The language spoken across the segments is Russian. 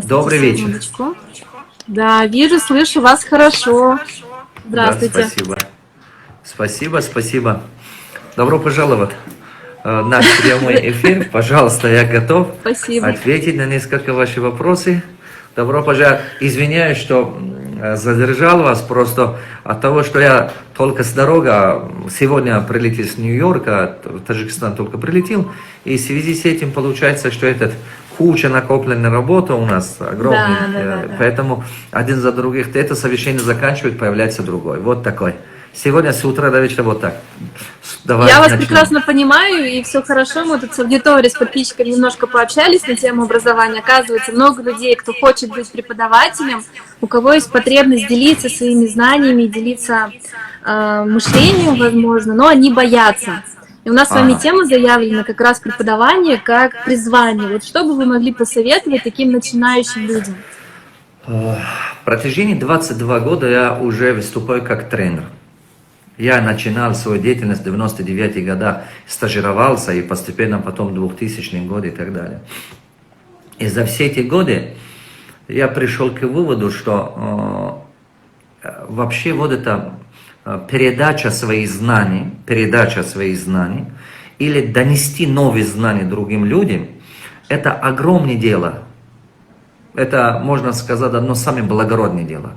Здравствуйте, Добрый вечер. секундочку. Да, вижу, слышу вас хорошо. Да, Здравствуйте. спасибо. Спасибо, спасибо. Добро пожаловать в наш прямой эфир. Пожалуйста, я готов Спасибо. ответить на несколько ваших вопросов. Добро пожаловать. Извиняюсь, что задержал вас просто от того, что я только с дороги, сегодня прилетел с Нью-Йорка, в Таджикистан только прилетел, и в связи с этим получается, что этот куча накопленной работы у нас огромный, Да. поэтому один за других, это совещание заканчивает, появляется другой. Вот такой. Сегодня с утра до вечера вот так. Давай Я вас начнем. прекрасно понимаю, и все хорошо. Мы тут с аудиторией, с подписчиками немножко пообщались на тему образования. Оказывается, много людей, кто хочет быть преподавателем, у кого есть потребность делиться своими знаниями, делиться мышлением, возможно, но они боятся. И у нас с вами Ага. тема заявлена как раз преподавание как призвание. Вот что бы вы могли посоветовать таким начинающим людям? В протяжении 22 года я уже выступаю как тренер. Я начинал свою деятельность в 99-х годах, стажировался и постепенно потом 2000-е годы и так далее. И за все эти годы я пришел к выводу, что вообще вот эта передача своих знаний или донести новые знания другим людям, это огромное дело. Это, можно сказать, одно из самых благородных дел.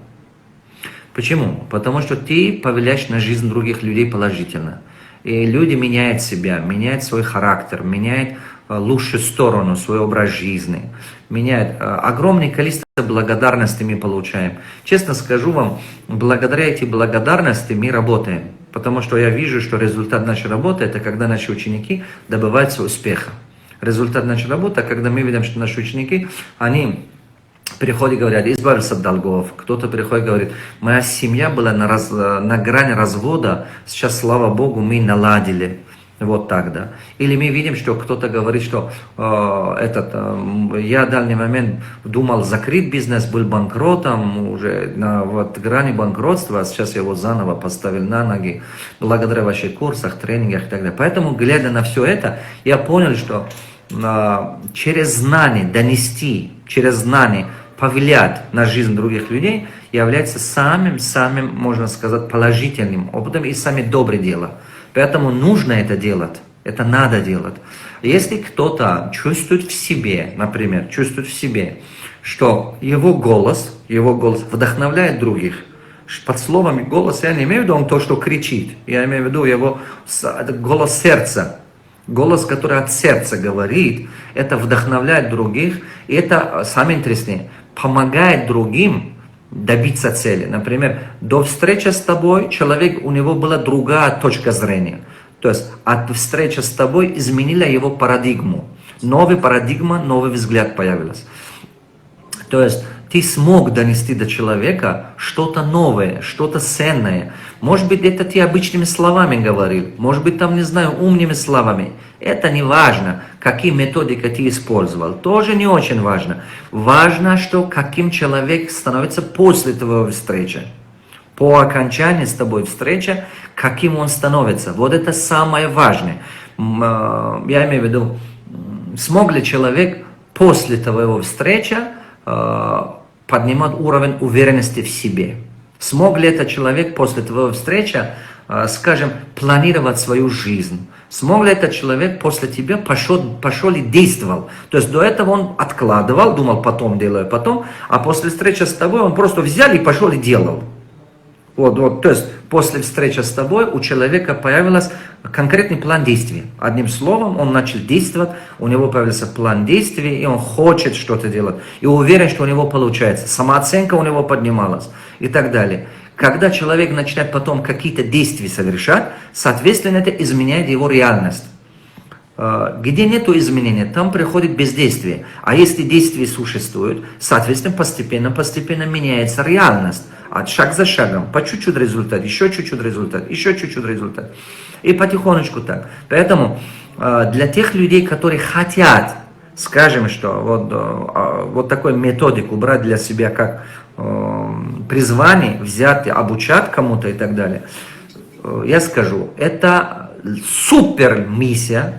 Почему? Потому что ты повлияешь на жизнь других людей положительно. И люди меняют себя, меняют свой характер, меняют лучшую сторону, свой образ жизни, меняют. Огромное количество благодарности мы получаем. Честно скажу вам, благодаря этой благодарности мы работаем. Потому что я вижу, что результат нашей работы, это когда наши ученики добиваются успеха. Результат нашей работы, когда мы видим, что наши ученики, они приходят и говорят, избавился от долгов. Кто-то приходит и говорит, моя семья была на грани развода, сейчас, слава Богу, мы наладили. Вот так, да. Или мы видим, что кто-то говорит, что я в данный момент думал закрыть бизнес, был банкротом, уже на грани банкротства, а сейчас я его заново поставил на ноги, благодаря ваших курсах, тренингах и так далее. Поэтому, глядя на все это, я понял, что через знание донести, через знание повлиять на жизнь других людей является самым, можно сказать, положительным опытом и самым добрым делом. Поэтому нужно это делать, это надо делать. Если кто-то чувствует в себе, например, что его голос вдохновляет других, под словами голос я не имею в виду то, что кричит, я имею в виду его голос сердца. Голос, который от сердца говорит, это вдохновляет других, и это, самое интересное, помогает другим добиться цели. Например, до встречи с тобой человек, у него была другая точка зрения. То есть от встречи с тобой изменила его парадигму. Новая парадигма, новый взгляд появился. То есть ты смог донести до человека что-то новое, что-то ценное. Может быть, это ты обычными словами говорил, может быть, там, не знаю, умными словами. Это не важно, какие методики ты использовал. Тоже не очень важно. Важно, что каким человек становится после твоей встречи. По окончании с тобой встречи, каким он становится. Вот это самое важное. Я имею в виду, смог ли человек после твоего встречи поднимать уровень уверенности в себе. Смог ли этот человек после твоей встречи, скажем, планировать свою жизнь? Смог ли этот человек после тебя пошел и действовал? То есть до этого он откладывал, думал, потом делаю, потом, а после встречи с тобой он просто взял и пошел и делал. Вот, то есть после встречи с тобой у человека появился конкретный план действий. Одним словом, он начал действовать, у него появился план действий, и он хочет что-то делать. И уверен, что у него получается. Самооценка у него поднималась и так далее. Когда человек начинает потом какие-то действия совершать, соответственно, это изменяет его реальность. Где нет изменения, там приходит бездействие. А если действие существует, соответственно, постепенно меняется реальность. Шаг за шагом, по чуть-чуть результат, еще чуть-чуть результат, еще чуть-чуть результат. И потихонечку так. Поэтому для тех людей, которые хотят, скажем, что вот такую методику брать для себя как призвание, взять, обучать кому-то и так далее, я скажу, это супер миссия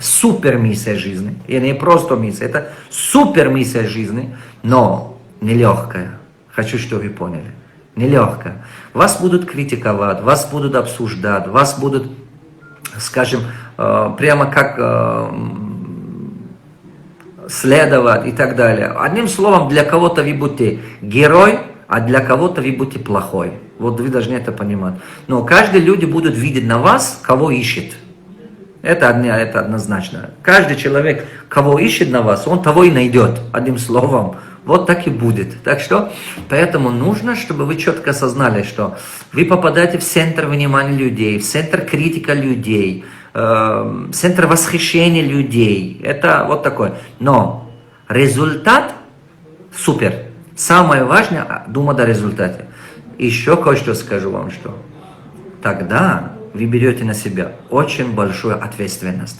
жизни. И не просто миссия, это супер миссия жизни, но нелегкая. Хочу, чтобы вы поняли. Нелегкая. Вас будут критиковать, вас будут обсуждать, вас будут, скажем, прямо как следовать и так далее. Одним словом, для кого-то вы будете герой, а для кого-то вы будете плохой. Вот вы должны это понимать. Но каждый люди будут видеть на вас, кого ищет. Это однозначно. Каждый человек, кого ищет на вас, он того и найдет. Одним словом, вот так и будет. Так что, поэтому нужно, чтобы вы четко осознали, что вы попадаете в центр внимания людей, в центр критика людей, центр восхищения людей. Это вот такое. Но результат супер. Самое важное, думать о результате. Еще кое-что скажу вам, что тогда вы берете на себя очень большую ответственность.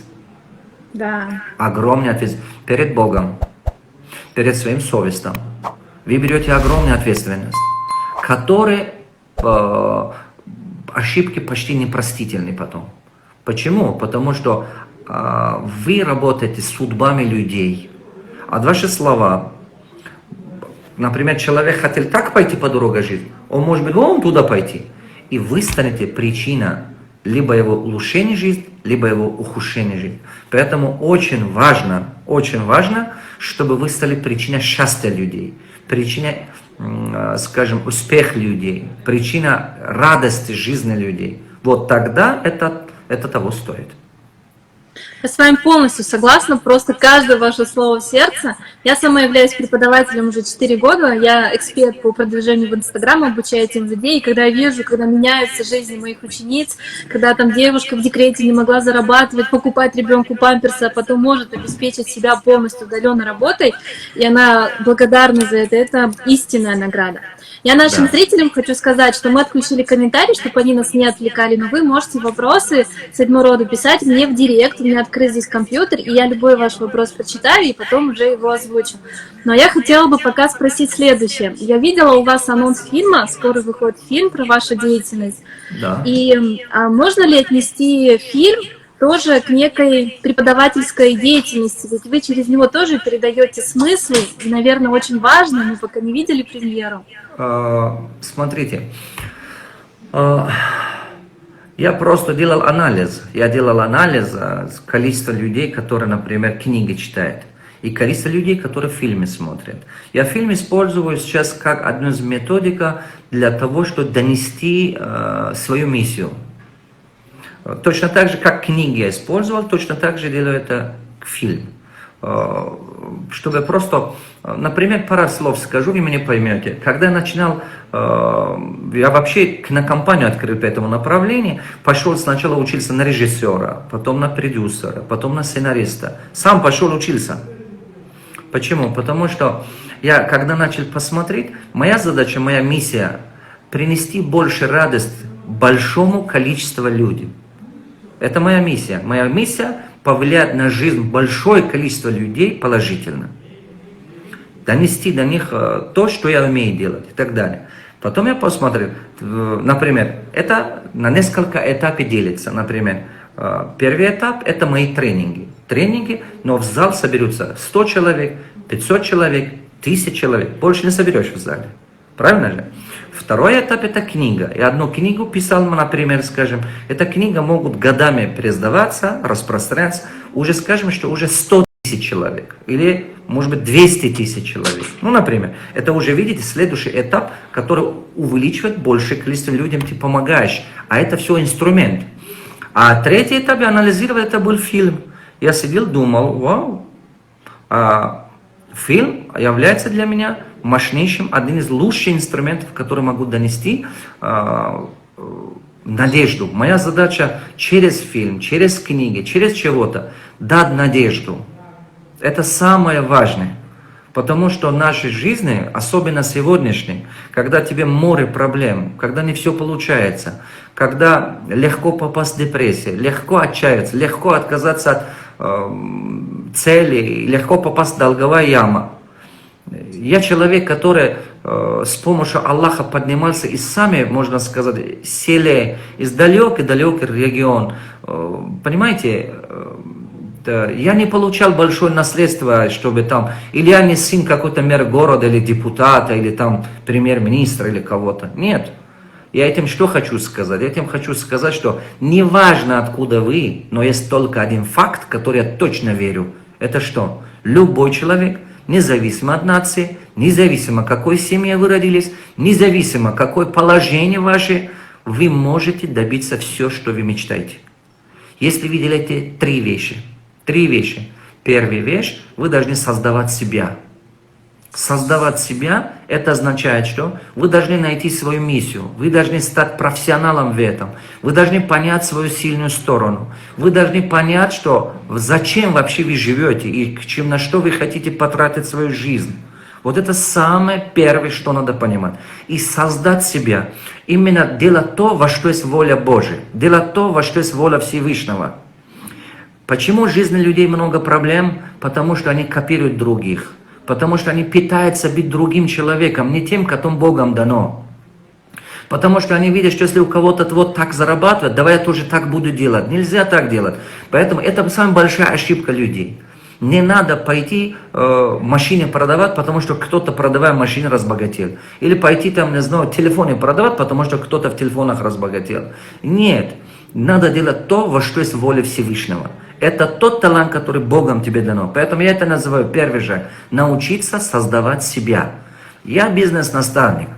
Да. Огромную ответственность перед Богом, перед своим совестью. Вы берете огромную ответственность, которые ошибки почти непростительны потом. Почему? Потому что вы работаете с судьбами людей. А ваши слова, например, человек хотел так пойти по дороге жизни, он может быть, он туда пойти. И вы станете причиной либо его улучшения жизни, либо его ухудшения жизни. Поэтому очень важно, чтобы вы стали причиной счастья людей, причиной, скажем, успеха людей, причиной радости жизни людей. Вот тогда это того стоит. Я с вами полностью согласна, просто каждое ваше слово в сердце. Я сама являюсь преподавателем уже 4 года, я эксперт по продвижению в Инстаграм, обучаю этим людей, и когда я вижу, когда меняется жизнь моих учениц, когда там девушка в декрете не могла зарабатывать, покупать ребенку памперсы, а потом может обеспечить себя полностью удаленной работой, и она благодарна за это истинная награда. Я нашим зрителям хочу сказать, что мы отключили комментарии, чтобы они нас не отвлекали, но вы можете вопросы седьмого рода писать мне в директ, у меня открыт здесь компьютер, и я любой ваш вопрос прочитаю и потом уже его озвучу. Но я хотела бы пока спросить следующее. Я видела у вас анонс фильма, скоро выходит фильм про вашу деятельность. Да. И можно ли отнести фильм тоже к некой преподавательской деятельности? Ведь вы через него тоже передаете смыслы, и, наверное, очень важно, мы пока не видели премьеру. Смотрите, я просто делал анализ. Я делал анализ количества людей, которые, например, книги читают, и количество людей, которые фильмы смотрят. Я фильм использую сейчас как одну из методик для того, чтобы донести свою миссию. Точно так же, как книги я использовал, точно так же делаю это к фильму. Чтобы просто, например, пару слов скажу, вы меня поймете. Когда я начинал, я вообще кинокомпанию открыл по этому направлению, пошел сначала учиться на режиссера, потом на продюсера, потом на сценариста. Сам пошел учиться. Почему? Потому что я, когда начал посмотреть, моя задача, моя миссия принести больше радости большому количеству людей. Это моя миссия. Моя миссия повлиять на жизнь большое количество людей положительно. Донести до них то, что я умею делать и так далее. Потом я посмотрел, например, это на несколько этапов делится. Например, первый этап – это мои тренинги. Тренинги, но в зал соберутся 100 человек, 500 человек, 1000 человек. Больше не соберешь в зале. Правильно же? Второй этап – это книга. И одну книгу писал, например, скажем, эта книга могут годами пересдаваться, распространяться, уже скажем, что уже 100 000 человек, или, может быть, 200 000 человек. Ну, например, это уже, видите, следующий этап, который увеличивает большее количество людям, ты помогаешь. А это все инструмент. А третий этап, я анализировал, это был фильм. Я сидел, думал, вау, фильм является для меня мощнейшим, один из лучших инструментов, который могу донести надежду. Моя задача через фильм, через книги, через чего-то дать надежду. Это самое важное. Потому что в нашей жизни, особенно сегодняшней, когда тебе море проблем, когда не все получается, когда легко попасть в депрессию, легко отчаяться, легко отказаться от цели, легко попасть в долговая яма. Я человек, который с помощью Аллаха поднимался из сами, можно сказать, селе, из далекий-далекий регион. Понимаете, Я не получал большое наследство, чтобы там, или я не сын какой-то мэр города, или депутата, или там премьер-министра, или кого-то. Нет. Я этим что хочу сказать? Я этим хочу сказать, что неважно откуда вы, но есть только один факт, который я точно верю. Это что? Любой человек, независимо от нации, независимо какой семье вы родились, независимо какое положение ваше, вы можете добиться все, что вы мечтаете. Если вы делаете три вещи. Первая вещь, вы должны создавать себя. Создавать себя, это означает, что вы должны найти свою миссию, вы должны стать профессионалом в этом, вы должны понять свою сильную сторону, вы должны понять, что зачем вообще вы живете и на что вы хотите потратить свою жизнь. Вот это самое первое, что надо понимать. И создать себя, именно делать то, во что есть воля Божия, делать то, во что есть воля Всевышнего. Почему в жизни людей много проблем? Потому что они копируют других. Потому что они пытаются быть другим человеком, не тем, которым Богом дано. Потому что они видят, что если у кого-то вот так зарабатывает, давай я тоже так буду делать. Нельзя так делать. Поэтому это самая большая ошибка людей. Не надо пойти машине продавать, потому что кто-то, продавая машины, разбогател. Или пойти там, не знаю, телефоны продавать, потому что кто-то в телефонах разбогател. Нет. Надо делать то, во что есть воля Всевышнего. Это тот талант, который Богом тебе дано. Поэтому я это называю, первый же, научиться создавать себя. Я бизнес-наставник.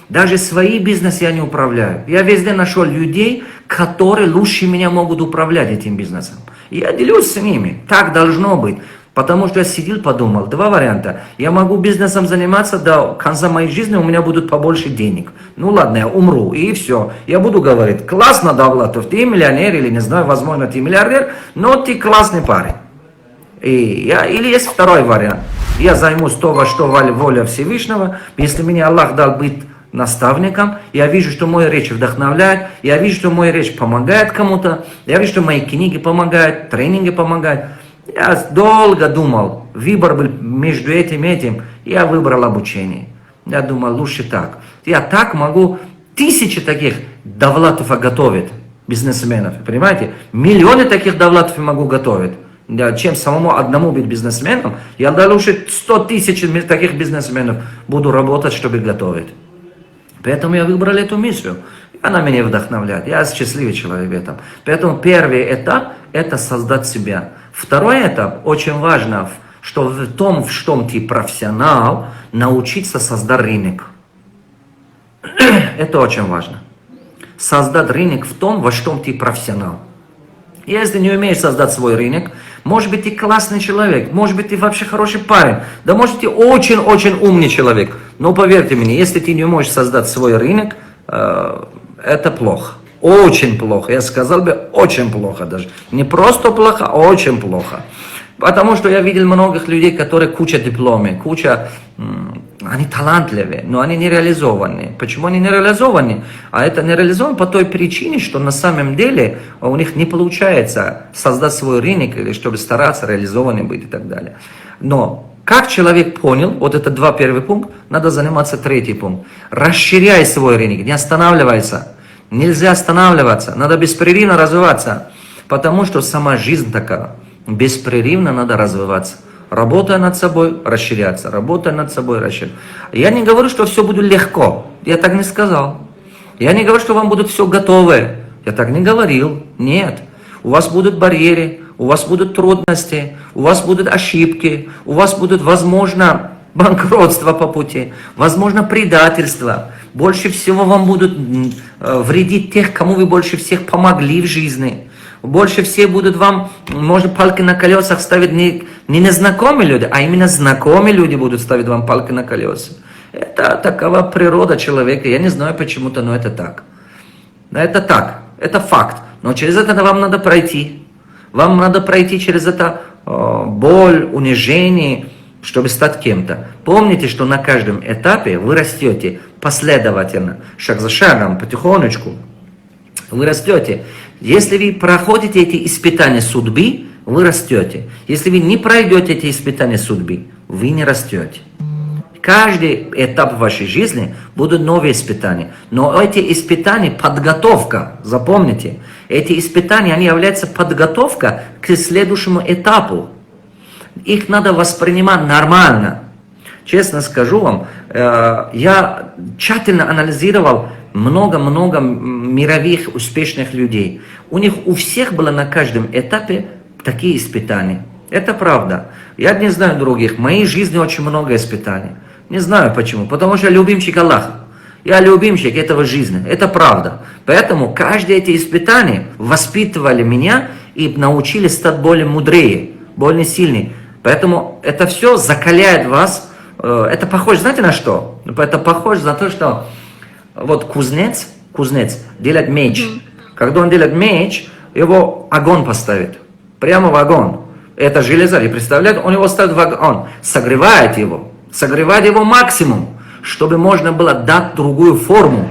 Даже свои бизнес я не управляю. Я везде нашел людей, которые лучше меня могут управлять этим бизнесом. Я делюсь с ними. Так должно быть. Потому что я сидел, подумал, два варианта. Я могу бизнесом заниматься до конца моей жизни, у меня будут побольше денег. Ну ладно, я умру, и все. Я буду говорить, классно, Давлатов, ты миллионер, или не знаю, возможно, ты миллиардер, но ты классный парень. Или есть второй вариант. Я займусь то, во что воля Всевышнего. Если мне Аллах дал быть наставником, я вижу, что моя речь вдохновляет, я вижу, что моя речь помогает кому-то, я вижу, что мои книги помогают, тренинги помогают. Я долго думал, выбор был между этим и этим, я выбрал обучение. Я думал, лучше так. Я так могу, тысячи таких Давлатов готовить, бизнесменов, понимаете? Миллионы таких Давлатов могу готовить. Чем самому одному быть бизнесменом, я лучше 100 тысяч таких бизнесменов буду работать, чтобы готовить. Поэтому я выбрал эту миссию. Она меня вдохновляет. Я счастливый человек в этом. Поэтому первый этап – это создать себя. Второй этап, очень важно, что в том, в чем ты профессионал, научиться создать рынок. Это очень важно. Создать рынок в том, во что ты профессионал. Если не умеешь создать свой рынок, может быть, ты классный человек, может быть, ты вообще хороший парень, да может, ты очень-очень умный человек. Но поверьте мне, если ты не можешь создать свой рынок, это плохо. Очень плохо. Я сказал бы, очень плохо даже. Не просто плохо, а очень плохо. Потому что я видел многих людей, которые куча дипломов, они талантливые, но они не реализованы. Почему они не реализованы? А это не реализовано по той причине, что на самом деле у них не получается создать свой рынок, или чтобы стараться реализованным быть и так далее. Но как человек понял, вот это два первых пункта, надо заниматься третий пункт. Расширяй свой рынок, не останавливайся. Нельзя останавливаться, надо беспрерывно развиваться, потому что сама жизнь такая. Беспрерывно надо развиваться. Работая над собой, расширяться. Работая над собой, расширяться. Я не говорю, что все будет легко. Я так не сказал. Я не говорю, что вам будет все готовое. Я так не говорил. Нет. У вас будут барьеры, у вас будут трудности, у вас будут ошибки, у вас будут, возможно, банкротство по пути, возможно, предательство. Больше всего вам будут вредить тех, кому вы больше всех помогли в жизни. Больше всех будут вам, может, палки на колесах ставить не незнакомые люди, а именно знакомые люди будут ставить вам палки на колеса. Это такова природа человека. Я не знаю почему-то, но это так. Это так. Это факт. Но через это вам надо пройти. Вам надо пройти через это боль, унижение, чтобы стать кем-то. Помните, что на каждом этапе вы растете последовательно, шаг за шагом, потихонечку. Вы растете. Если вы проходите эти испытания судьбы, вы растете. Если вы не пройдете эти испытания судьбы, вы не растете. Каждый этап вашей жизни будут новые испытания. Но эти испытания подготовка, запомните. Эти испытания, они являются подготовка к следующему этапу. Их надо воспринимать нормально. Честно скажу вам, я тщательно анализировал много-много мировых успешных людей. У них у всех было на каждом этапе такие испытания. Это правда. Я не знаю других. В моей жизни очень много испытаний. Не знаю почему. Потому что я любимчик Аллаха. Я любимчик этого жизни. Это правда. Поэтому каждые эти испытания воспитывали меня и научили стать более мудрее, более сильнее. Поэтому это все закаляет вас. Это похоже, знаете на что? Это похоже на то, что вот кузнец делает меч. Когда он делает меч, его огонь поставит. Прямо в огонь. Это железо, и представляете, он его ставит в огонь, согревает его максимум, чтобы можно было дать другую форму.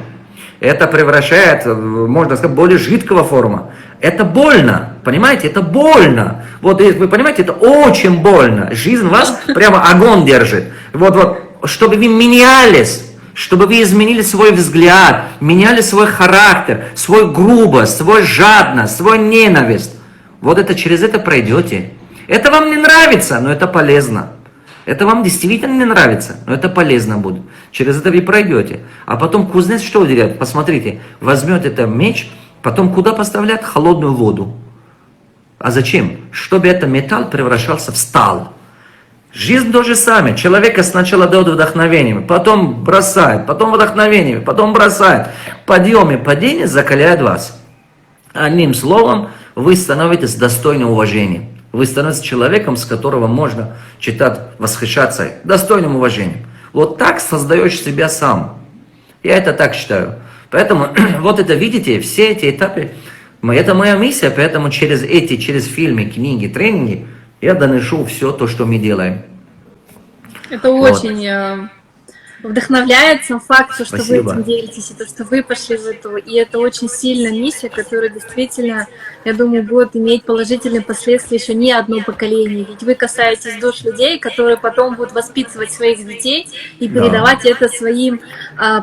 Это превращает, можно сказать, более жидкого форму. Это больно, понимаете, это больно. Вот вы понимаете, это очень больно. Жизнь вас прямо огонь держит. Вот, чтобы вы менялись, чтобы вы изменили свой взгляд, меняли свой характер, свою грубость, свою жадность, свою ненависть. Вот это через это пройдете. Это вам не нравится, но это полезно. Это вам действительно не нравится, но это полезно будет. Через это вы пройдете. А потом кузнец что делает? Посмотрите, возьмет этот меч, потом куда поставляет? Холодную воду. А зачем? Чтобы этот металл превращался в сталь. Жизнь то же самое. Человека сначала дает вдохновение, потом бросает, потом вдохновение, потом бросает. Подъем и падение закаляют вас. Одним словом, вы становитесь достойным уважения. Вы становитесь человеком, с которого можно читать, восхищаться, достойным уважением. Вот так создаешь себя сам. Я это так считаю. Поэтому, вот это видите, все эти этапы, это моя миссия, поэтому через фильмы, книги, тренинги, я доношу все то, что мы делаем. Это очень вдохновляет сам факт, что Спасибо. вы этим делитесь, и то, что вы пошли в эту. И это очень сильная миссия, которая действительно, я думаю, будет иметь положительные последствия еще не одно поколение. Ведь вы касаетесь душ людей, которые потом будут воспитывать своих детей и передавать это своим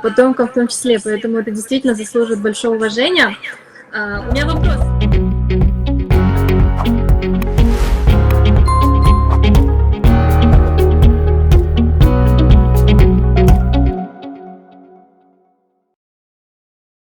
потомкам в том числе. Поэтому это действительно заслуживает большого уважения. У меня вопрос.